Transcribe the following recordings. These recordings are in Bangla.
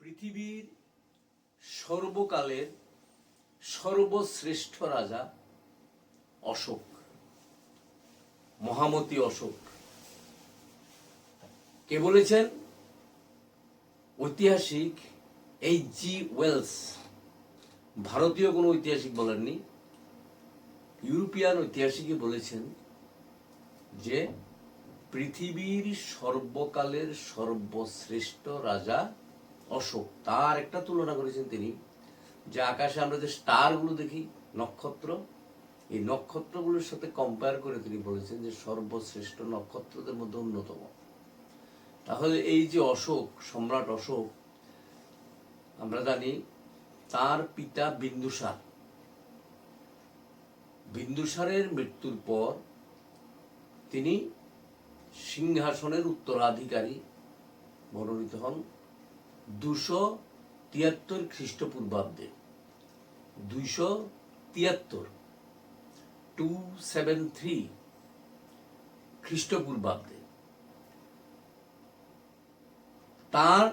পৃথিবীর সর্বকালের সর্বশ্রেষ্ঠ রাজা অশোক, মহামতি অশোক। কে বলেছেন? ঐতিহাসিক H.G. ওয়েলস। ভারতীয় কোনো ঐতিহাসিক বলেননি, ইউরোপিয়ান ঐতিহাসিকই বলেছেন যে পৃথিবীর সর্বকালের সর্বশ্রেষ্ঠ রাজা অশোক। তার একটা তুলনা করেছেন তিনি, যে আকাশে আমরা যে স্টারগুলো দেখি, নক্ষত্র, এই নক্ষত্রগুলোর সাথে কম্পেয়ার করে তিনি বলেছেন যে সর্বশ্রেষ্ঠ নক্ষত্রদের মধ্যে অন্যতম। তাহলে এই যে অশোক, সম্রাট অশোক, আমরা জানি তার পিতা বিন্দুসার। বিন্দুসারের মৃত্যুর পর তিনি সিংহাসনের উত্তরাধিকারী মনোনীত হন 273 খ্রিস্টপূর্বাব্দে। 273 খ্রিস্টপূর্বাব্দে তার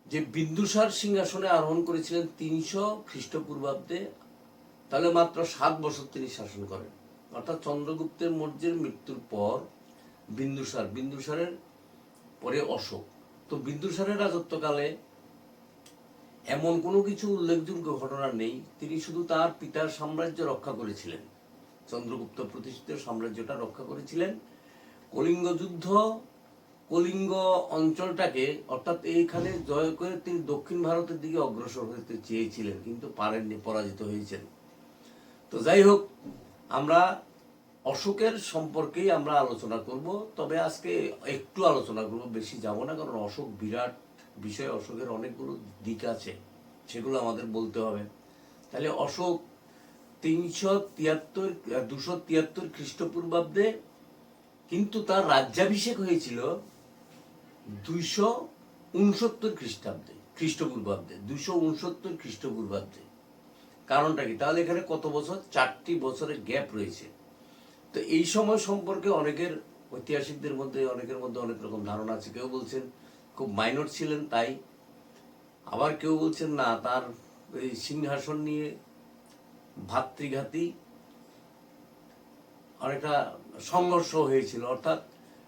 যে বিন্দুসার সিংহাসনে আরোহণ করেছিলেন 300 খ্রিস্টপূর্বাব্দে, তাহলে মাত্র 7 বছর তিনি শাসন করেন। অর্থাৎ চন্দ্রগুপ্তের মৌর্যের মৃত্যুর পর বিন্দুসারের পরে অশোক। তো বিন্দুসারের রাজত্বকালে এমন কোনো কিছু উল্লেখযোগ্য ঘটনা নেই। তিনি শুধু তার পিতার সাম্রাজ্য রক্ষা করেছিলেন, চন্দ্রগুপ্ত প্রতিষ্ঠিত সাম্রাজ্যটা রক্ষা করেছিলেন। কলিঙ্গ যুদ্ধ, কলিঙ্গ অঞ্চলটাকে অর্থাৎ এইখানে জয় করে তিনি দক্ষিণ ভারতের দিকে অগ্রসর হতে চেয়েছিলেন, কিন্তু পারেননি, পরাজিত হয়েছেন। তো যাই হোক, আমরা অশোকের সম্পর্কেই আমরা আলোচনা করব। তবে আজকে একটু আলোচনা করব, বেশি যাব না, কারণ অশোক বিরাট বিষয়, অশোকের অনেকগুলো দিক আছে, সেগুলো আমাদের বলতে হবে। তাহলে অশোক 273 খ্রিস্টপূর্বাব্দে, কিন্তু তার রাজ্যাভিষেক হয়েছিল 269 খ্রিস্টপূর্বাব্দে। 269 খ্রিস্টপূর্বাব্দে। কারণটা কি? তাহলে এখানে কত বছর? 4টি বছরের গ্যাপ রয়েছে। তো এই সময় সম্পর্কে অনেকের, ঐতিহাসিকদের মধ্যে অনেকের মধ্যে অনেক রকম ধারণা আছে। কেউ বলছেন খুব মাইনর ছিলেন তাই, আবার কেউ বলছেন না, তার এই সিংহাসন নিয়ে ভাতৃঘাতী অনেকটা সংঘর্ষ হয়েছিল, অর্থাৎ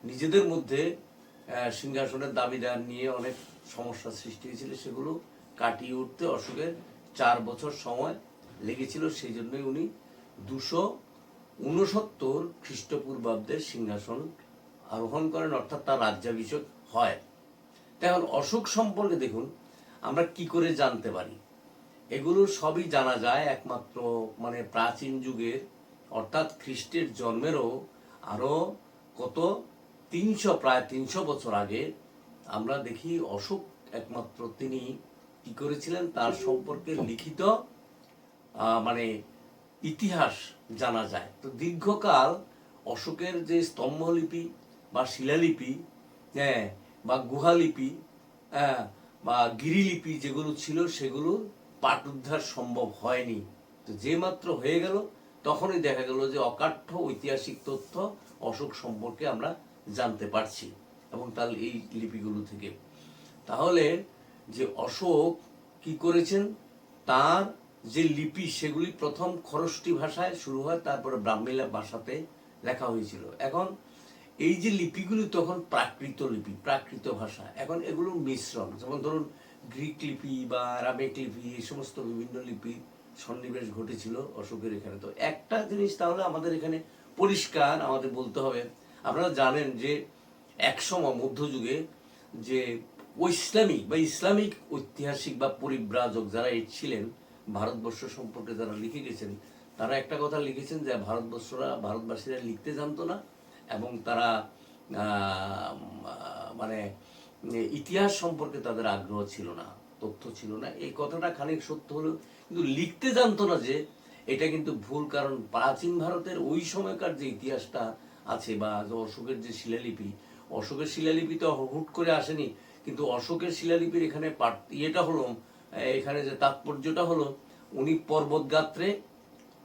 নিজেদের মধ্যে সিংহাসনের দাবিদার নিয়ে অনেক সমস্যা সৃষ্টি হয়েছিল। সেগুলো কাটিয়ে উঠতে অশোকের 4 বছর সময় লেগেছিল। সেই জন্যই উনি 269 খ্রিস্টপূর্বাব্দে সিংহাসন আরোহণ করেন, অর্থাৎ তার রাজ্যাভিষেক হয়। এখন অশোক সম্পর্কে দেখুন আমরা কি করে জানতে পারি। এগুলো সবই জানা যায় একমাত্র প্রাচীন যুগের, অর্থাৎ খ্রিস্টের জন্মেরও আরো কত প্রায় 300 বছর আগে আমরা দেখি অশোক একমাত্র তিনি কি করেছিলেন, তার সম্পর্কে লিখিত ইতিহাস জানা যায়। তো দীর্ঘকাল অশোকের যে স্তম্ভলিপি বা শিলালিপি, বা গুহালিপি, বা গিরিলিপি যেগুলো ছিল, সেগুলো পাঠ উদ্ধার সম্ভব হয়নি। তো যে মাত্র হয়ে গেল, তখনই দেখা গেল যে অকাঠ্য ঐতিহাসিক তথ্য অশোক সম্পর্কে আমরা জানতে পারছি, এবং তার এই লিপিগুলো থেকে। তাহলে যে অশোক কি করেছেন, তার যে লিপি সেগুলি প্রথম খরষ্টি ভাষায় শুরু হয়, তারপরে ব্রাহ্মী ভাষাতে লেখা হয়েছিল। এখন এই যে লিপিগুলি তখন প্রাকৃত লিপি, প্রাকৃত ভাষা। এখন এগুলো মিশ্রণ, যেমন ধরুন গ্রিক লিপি বা আরাবিক লিপি, এই সমস্ত বিভিন্ন লিপি সন্নিবেশ ঘটেছিল অশোকের এখানে। তো একটা জিনিস তাহলে আমাদের এখানে পরিষ্কার আমাদের বলতে হবে, আপনারা জানেন যে একসময় মধ্যযুগে যে ইসলামিক ঐতিহাসিক বা পরিব্রাজক যারা ছিলেন, ভারতবর্ষ সম্পর্কে যারা লিখে গেছেন, তারা একটা কথা লিখেছেন যে ভারতবাসীরা লিখতে জানতো না, এবং তারা ইতিহাস সম্পর্কে তাদের আগ্রহ ছিল না, তথ্য ছিল না। এই কথাটা খানিক সত্য হলো, কিন্তু লিখতে জানতো না যে এটা কিন্তু ভুল। কারণ প্রাচীন ভারতের ওই সময়কার যে ইতিহাসটা আছে, বা অশোকের যে শিলালিপি, অশোকের শিলালিপি তো হুট করে আসেনি, কিন্তু অশোকের শিলালিপির এখানে ইয়েটা হলো, এখানে যে তাৎপর্যটা হলো, উনি পর্বত গাত্রে,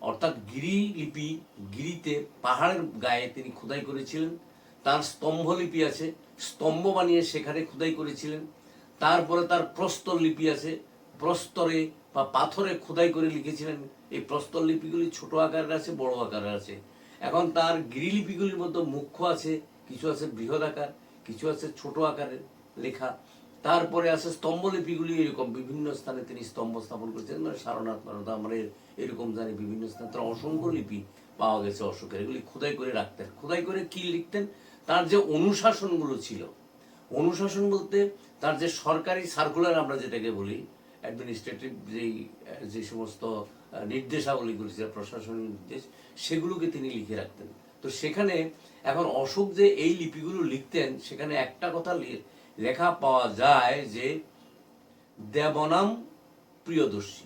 অর্থাৎ গিরিলিপি, গিরিতে পাহাড়ের গায়ে তিনি খোদাই করেছিলেন। তার স্তম্ভলিপি আছে, স্তম্ভ বানিয়ে সেখানে খোদাই করেছিলেন। তারপরে তার প্রস্তর লিপি আছে, প্রস্তরে বা পাথরে খোদাই করে লিখেছিলেন। এই প্রস্তর লিপিগুলি ছোট আকারের আছে, বড় আকারের আছে। এখন তার গিরিলিপিগুলির মধ্যে মুখ্য আছে, কিছু আছে বৃহৎ আকার, কিছু আছে ছোট আকারের লেখা। তারপরে আছে স্তম্ভলিপিগুলি, এরকম বিভিন্ন স্থানে তিনি স্তম্ভ স্থাপন করেছেন, মানে সারনাথ মারনাথ আমরা এরকম জানি বিভিন্ন স্থানে তার অসংখ্য লিপি পাওয়া গেছে অশোকের। এগুলি খোদাই করে রাখতেন। খোদাই করে কি লিখতেন? তার যে অনুশাসনগুলো ছিল, অনুশাসন বলতে তার যে সরকারি সার্কুলার আমরা যেটাকে বলি, অ্যাডমিনিস্ট্রেটিভ যে সমস্ত নির্দেশাবলীগুলি ছিল, প্রশাসনিক নির্দেশ, সেগুলোকে তিনি লিখে রাখতেন। তো সেখানে এখন অশোক যে এই লিপিগুলো লিখতেন, সেখানে একটা কথা লেখা পাওয়া যায় যে দেবনাম প্রিয়দর্শী।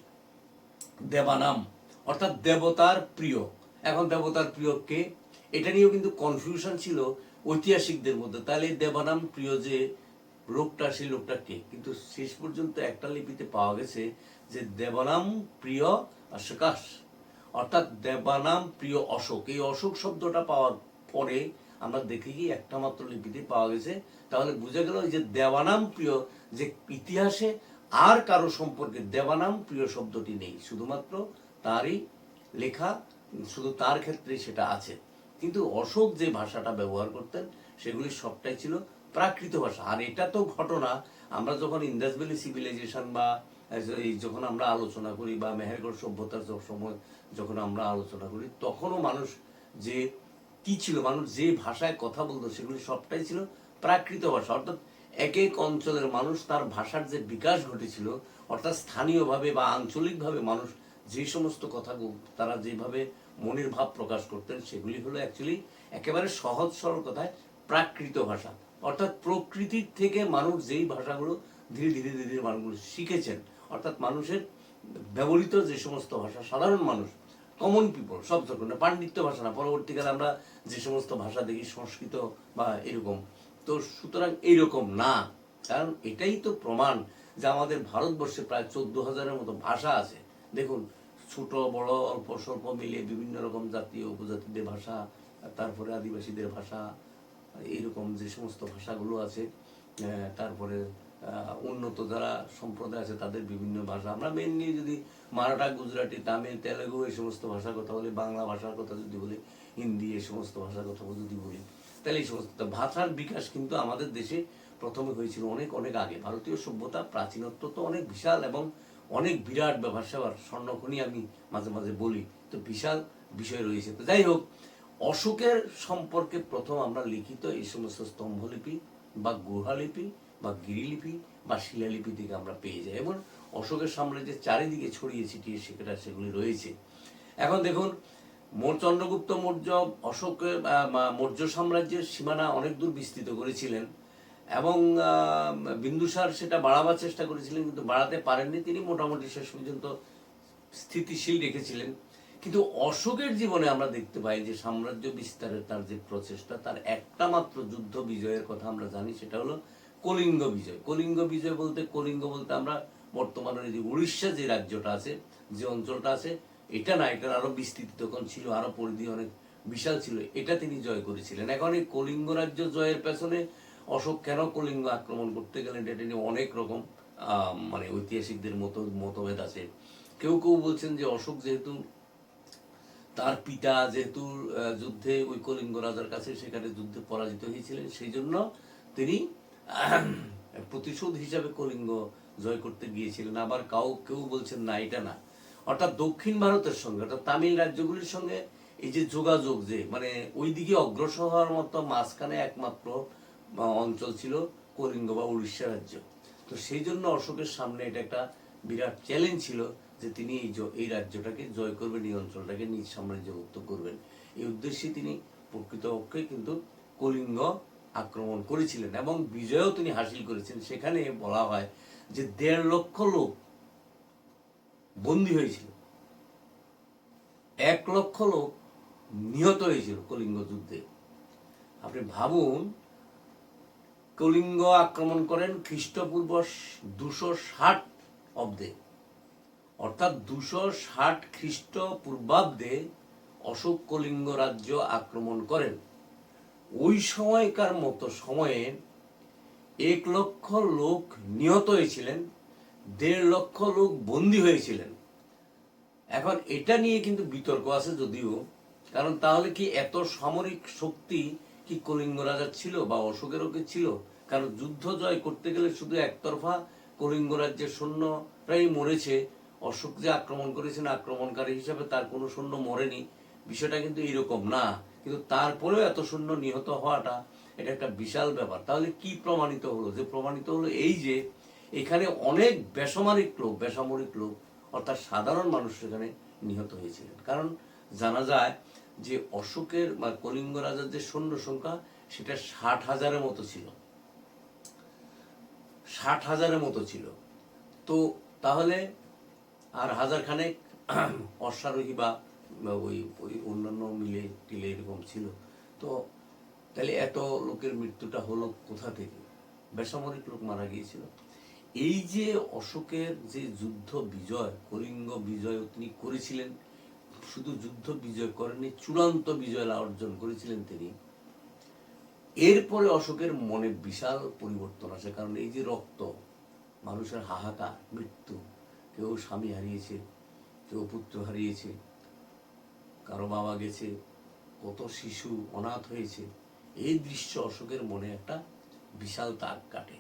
দেবানাম অর্থাৎ দেবতার প্রিয়। এখন দেবতার প্রিয় কে, এটা নিয়েও কিন্তু কনফিউশন ছিল ঐতিহাসিকদের মধ্যে। তাহলে দেবানাম প্রিয় যে লোকটা, সেই লোকটা কে? কিন্তু শেষ পর্যন্ত একটা লিপিতে পাওয়া গেছে যে দেবানাম প্রিয় অশোকাস, অর্থাৎ দেবানাম প্রিয় অশোক। এই অশোক শব্দটা পাওয়ার পরে আমরা দেখি কি একটা মাত্র লিপিতে পাওয়া গেছে। তাহলে বোঝা গেল যে দেবানাম প্রিয়, যে ইতিহাসে আর কারো সম্পর্কে দেবানাম প্রিয় শব্দটি নেই, শুধুমাত্র তারই লেখা, শুধু তার ক্ষেত্রে সেটা আছে। কিন্তু অশোক যে ভাষাটা ব্যবহার করতেন সেগুলি সবটাই ছিল প্রাকৃত ভাষা। আর এটা তো ঘটনা, আমরা যখন ইন্দাস ভ্যালি সিভিলাইজেশন বা যখন আমরা আলোচনা করি, বা মেহেরগড় সভ্যতার সময় যখন আমরা আলোচনা করি, তখনও মানুষ যে কি ছিল, মানুষ যে ভাষায় কথা বলতো সেগুলি সবটাই ছিল প্রাকৃত ভাষা। অর্থাৎ এক এক অঞ্চলের মানুষ তার ভাষার যে বিকাশ ঘটেছিল, অর্থাৎ স্থানীয়ভাবে বা আঞ্চলিকভাবে মানুষ যে সমস্ত কথা তারা যেভাবে মনের ভাব প্রকাশ করতেন, সেগুলি হলো অ্যাকচুয়ালি একেবারে সহজ সরল কথায় প্রাকৃত ভাষা। অর্থাৎ প্রকৃতির থেকে মানুষ যেই ভাষাগুলো ধীরে ধীরে ধীরে ধীরে মানুষগুলো শিখেছেন, অর্থাৎ মানুষের ব্যবহৃত যে সমস্ত ভাষা, সাধারণ মানুষ, কমন পিপল, সব ধরনের পাণ্ডিত্য ভাষা না। পরবর্তীকালে আমরা যে সমস্ত ভাষা দেখি সংস্কৃত বা এরকম, তো সুতরাং এইরকম না। কারণ এটাই তো প্রমাণ যে আমাদের ভারতবর্ষে প্রায় 14,000-এর মতো ভাষা আছে। দেখুন, ছোট বড় অল্প স্বল্প মিলিয়ে বিভিন্ন রকম জাতীয় উপজাতিদের ভাষা, তারপরে আদিবাসীদের ভাষা, এইরকম যে সমস্ত ভাষাগুলো আছে, তারপরে উন্নত যারা সম্প্রদায় আছে তাদের বিভিন্ন ভাষা। আমরা মেনলি যদি মারাঠা, গুজরাটি, তামিল, তেলেগু এই সমস্ত ভাষার কথা বলি, বাংলা ভাষার কথা যদি বলি, হিন্দি এই সমস্ত ভাষার কথা যদি বলি, তাহলে এই সমস্ত ভাষার বিকাশ কিন্তু আমাদের দেশে প্রথমে হয়েছিল অনেক অনেক আগে। ভারতীয় সভ্যতা প্রাচীনত্ব তো অনেক বিশাল এবং অনেক বিরাট ব্যাপার স্যাপার, স্বর্ণখনি আমি মাঝে মাঝে বলি, তো বিশাল বিষয় রয়েছে। তো যাই হোক, অশোকের সম্পর্কে প্রথম আমরা লিখিত এই সমস্ত স্তম্ভলিপি বা গুহালিপি বা গিরিলিপি বা শিলালিপি থেকে আমরা পেয়ে যাই, এবং অশোকের সাম্রাজ্যের চারিদিকে ছড়িয়ে ছিটিয়ে সেগুলি রয়েছে। এখন দেখুন, চন্দ্রগুপ্ত মৌর্য অশোকের মৌর্য সাম্রাজ্যের সীমানা অনেক দূর বিস্তৃত করেছিলেন, এবং বিন্দুসার সেটা বাড়াবার চেষ্টা করেছিলেন, কিন্তু বাড়াতে পারেননি। তিনি মোটামুটি শেষ পর্যন্ত স্থিতিশীল রেখেছিলেন। কিন্তু অশোকের জীবনে আমরা দেখতে পাই যে সাম্রাজ্য বিস্তারের তার যে প্রচেষ্টা, তার একটা মাত্র যুদ্ধ বিজয়ের কথা আমরা জানি, সেটা হলো কলিঙ্গ বিজয়। কলিঙ্গ বিজয় বলতে, কলিঙ্গ বলতে আমরা বর্তমানে যে উড়িষ্যা যে রাজ্যটা আছে, যে অঞ্চলটা আছে, এটা না, এটার আরো বিস্তৃতি তখন ছিল, আরো পরিধি অনেক বিশাল ছিল, এটা তিনি জয় করেছিলেন। এখন এই কলিঙ্গ রাজ্য জয়ের পেছনে অশোক কেন কলিঙ্গ আক্রমণ করতে গেলেন, এটা নিয়ে অনেক রকম মানে ঐতিহাসিকদের মতভেদ আছে। কেউ কেউ বলছেন যে অশোক যেহেতু তার পিতা যেহেতু যুদ্ধে ওই কলিঙ্গ রাজার কাছে সেখানে যুদ্ধে পরাজিত হয়েছিলেন, সেই জন্য তিনি প্রতিশোধ হিসাবে কলিঙ্গ জয় করতে গিয়েছিলেন। আবার কেউ বলছেন না, এটা না, অর্থাৎ দক্ষিণ ভারতের সঙ্গে, অর্থাৎ তামিল রাজ্যগুলির সঙ্গে এই যে যোগাযোগ, যে মানে ওই দিকে অগ্রসর হওয়ার মতো মাঝখানে একমাত্র অঞ্চল ছিল কলিঙ্গ বা উড়িষ্যা রাজ্য। তো সেই জন্য অশোকের সামনে এটা একটা বিরাট চ্যালেঞ্জ ছিল যে তিনি এই রাজ্যটাকে জয় করবেন, এই অঞ্চলটাকে নিজ সাম্রাজ্যভুক্ত করবেন। এই উদ্দেশ্যে তিনি প্রকৃতপক্ষে কিন্তু কলিঙ্গ আক্রমণ করেছিলেন এবং বিজয়ও তিনি হাসিল করেছেন। সেখানে বলা হয় যে 1.5 লক্ষ লোক বন্দী হয়েছিল, 1 লক্ষ লোক নিহত হয়েছিল কলিঙ্গ যুদ্ধে। আপনি ভাবুন, কলিঙ্গ আক্রমণ করেন খ্রিস্টপূর্ব 260 অব্দে, অর্থাৎ 260 খ্রিস্টপূর্বাব্দে অশোক কলিঙ্গ রাজ্য আক্রমণ করেন। ওই সময়কার মতো সময়ে 1,00,000 লোক নিহত হয়েছিলেন, 1,50,000 লোক বন্দী হয়েছিলেন। এখন এটা নিয়ে কিন্তু বিতর্ক আছে যদিও, কারণ তাহলে কি এত সামরিক শক্তি কি কলিঙ্গ রাজার ছিল বা অশোকেরও কি ছিল? কারণ যুদ্ধ জয় করতে গেলে শুধু একতরফা কলিঙ্গ রাজ্যের সৈন্যরাই মরেছে, অশোক যে আক্রমণ করেছেন আক্রমণকারী হিসাবে তার কোনো সৈন্য মরেনি, বিষয়টা কিন্তু এরকম না। কিন্তু তারপরেও এত সৈন্য নিহত হওয়াটা এটা একটা বিশাল ব্যাপার। তাহলে কি প্রমাণিত হলো? যে প্রমাণিত হলো এই যে এখানে অনেক বেসামরিক লোক অর্থাৎ সাধারণ মানুষ সেখানে নিহত হয়েছিলেন। কারণ জানা যায় যে অশোকের বা কলিঙ্গ রাজার যে সৈন্য সংখ্যা সেটা 60,000-এর মতো ছিল, 60,000-এর মতো ছিল। তো তাহলে আর হাজার খানেক অশ্বারোহী বা ওই ওই অন্যান্য মিলে টিলে এরকম ছিল। তো তাহলে এত লোকের মৃত্যুটা হলো কোথা থেকে? বেসামরিক লোক মারা গিয়েছিল। এই যে অশোকের যে যুদ্ধ বিজয়, কলিঙ্গ বিজয় তিনি করেছিলেন, শুধু যুদ্ধ বিজয় করেননি, চূড়ান্ত বিজয় অর্জন করেছিলেন তিনি। এরপরে অশোকের মনে বিশাল পরিবর্তন আসে, কারণ এই যে রক্ত, মানুষের হাহাকার, মৃত্যু, কেউ স্বামী হারিয়েছে, কেউ পুত্র হারিয়েছে, কারো বাবা গেছে, কত শিশু অনাথ হয়েছে, এই দৃশ্য অশোকের মনে একটা বিশাল দাগ কাটে।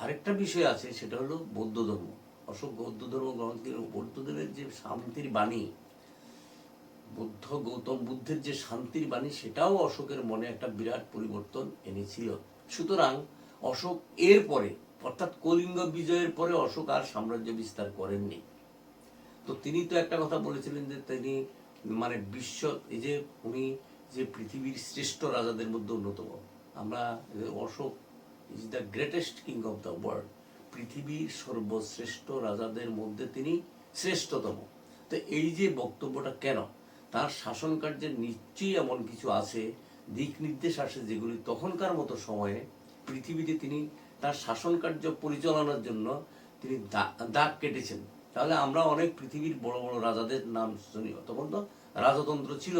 আরেকটা বিষয় আছে, সেটা হলো বৌদ্ধ ধর্ম। অশোক বৌদ্ধ ধর্ম গ্রহণ করেন। বৌদ্ধদের যে শান্তির বাণী, গৌতম বুদ্ধের যে শান্তির বাণী, সেটাও অশোকের মনে একটা বিরাট পরিবর্তন এনেছিল। সুতরাং অশোক এর পরে অর্থাৎ কলিঙ্গ বিজয়ের পরে অশোক আর সাম্রাজ্য বিস্তার করেননি। তো তিনি তো একটা কথা বলেছিলেন যে তিনি মানে বিশ্ব, এই যে উনি যে পৃথিবীর শ্রেষ্ঠ রাজাদের মধ্যে অন্যতম, আমরা Ashoka is the greatest king of the world, পৃথিবীর সর্বশ্রেষ্ঠ রাজাদের মধ্যে তিনি শ্রেষ্ঠতম। তো এই যে বক্তব্যটা কেন? তার শাসন কার্যের নিশ্চয়ই এমন কিছু আছে, দিক নির্দেশ আসে, যেগুলি তখনকার মতো সময়ে পৃথিবীতে তিনি তার শাসন কার্য পরিচালনার জন্য তিনি দাগ কেটেছেন। তাহলে আমরা অনেক পৃথিবীর বড় বড় রাজাদের নাম শুনি, তখন তো রাজতন্ত্র ছিল,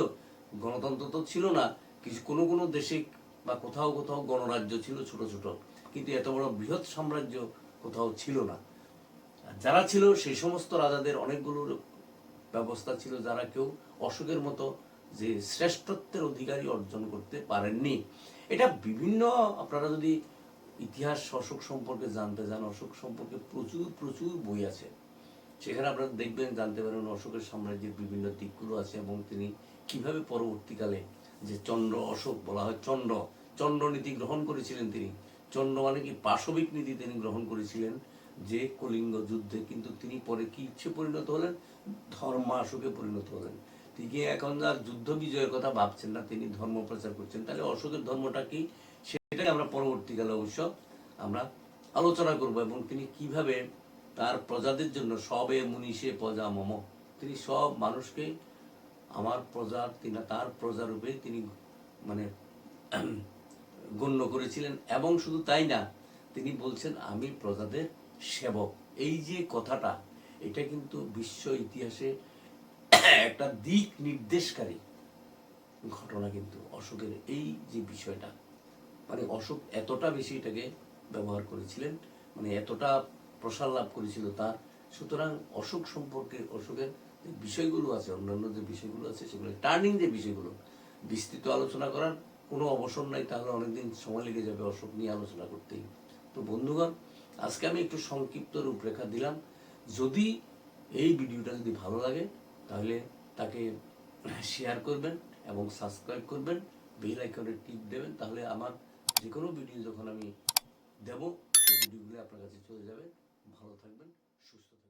গণতন্ত্র তো ছিল না। কিছু কোনো কোনো দেশে বা কোথাও কোথাও গণরাজ্য ছিল ছোট ছোট, কিন্তু এত বড় বৃহৎ সাম্রাজ্য কোথাও ছিল না। যারা ছিল সেই সমস্ত রাজাদের অনেকগুলো ব্যবস্থা ছিল, যারা কেউ অশোকের মতো যে শ্রেষ্ঠত্বের অধিকারী অর্জন করতে পারেননি। এটা বিভিন্ন, আপনারা যদি ইতিহাস অশোক সম্পর্কে জানতে চান, অশোক সম্পর্কে প্রচুর প্রচুর বই আছে, সেখানে আপনারা দেখবেন, জানতে পারবেন অশোকের সাম্রাজ্যের বিভিন্ন দিকগুলো আছে, এবং তিনি কিভাবে পরবর্তীকালে যে চন্দ্র অশোক বলা হয়, চন্দ্র নীতি গ্রহণ করেছিলেন তিনি। চন্দ্র মানে কি পাশবিক নীতি তিনি গ্রহণ করেছিলেন যে কলিঙ্গ যুদ্ধে, কিন্তু তিনি পরে কি ইচ্ছে পরিণত হলেন? ধর্মাশোকে পরিণত হলেন। তিনি এখন আর যুদ্ধ বিজয়ের কথা ভাবছেন না, তিনি ধর্ম প্রচার করছেন। তাহলে অশোকের ধর্মটা কি, সেটাই আমরা পরবর্তীকালে অবশ্য আমরা আলোচনা করব, এবং তিনি কিভাবে তার প্রজাদের জন্য সবে মুনিষে প্রজা মম, তিনি সব মানুষকে আমার প্রজা, তিনি তার প্রজারূপে তিনি মানে গণ্য করেছিলেন। এবং শুধু তাই না, তিনি বলছেন আমি প্রজাদের সেবক। এই যে কথাটা, এটা কিন্তু বিশ্ব ইতিহাসে একটা দিক নির্দেশকারী ঘটনা। কিন্তু অশোকের এই যে বিষয়টা, মানে অশোক এতটা বেশি এটাকে ব্যবহার করেছিলেন, মানে এতটা প্রসার লাভ করেছিল তার। সুতরাং অশোক সম্পর্কে অশোকের যে বিষয়গুলো আছে, অন্যান্য যে বিষয়গুলো আছে, সেগুলো টার্নিং যে বিষয়গুলো, বিস্তৃত আলোচনা করার কোনো অবসর নাই, তাহলে অনেকদিন সময় লেগে যাবে অশোক নিয়ে আলোচনা করতেই। তো বন্ধুগণ, আজকে আমি একটু সংক্ষিপ্ত রূপরেখা দিলাম। যদি এই ভিডিওটা যদি ভালো লাগে, তাহলে তাকে শেয়ার করবেন এবং সাবস্ক্রাইব করবেন, বেল আইকনে টিপ দেবেন, তাহলে আমার যে কোনো ভিডিও যখন আমি দেব, সেই ভিডিওগুলো আপনার কাছে চলে যাবে। ভালো থাকবেন, সুস্থ থাকবেন।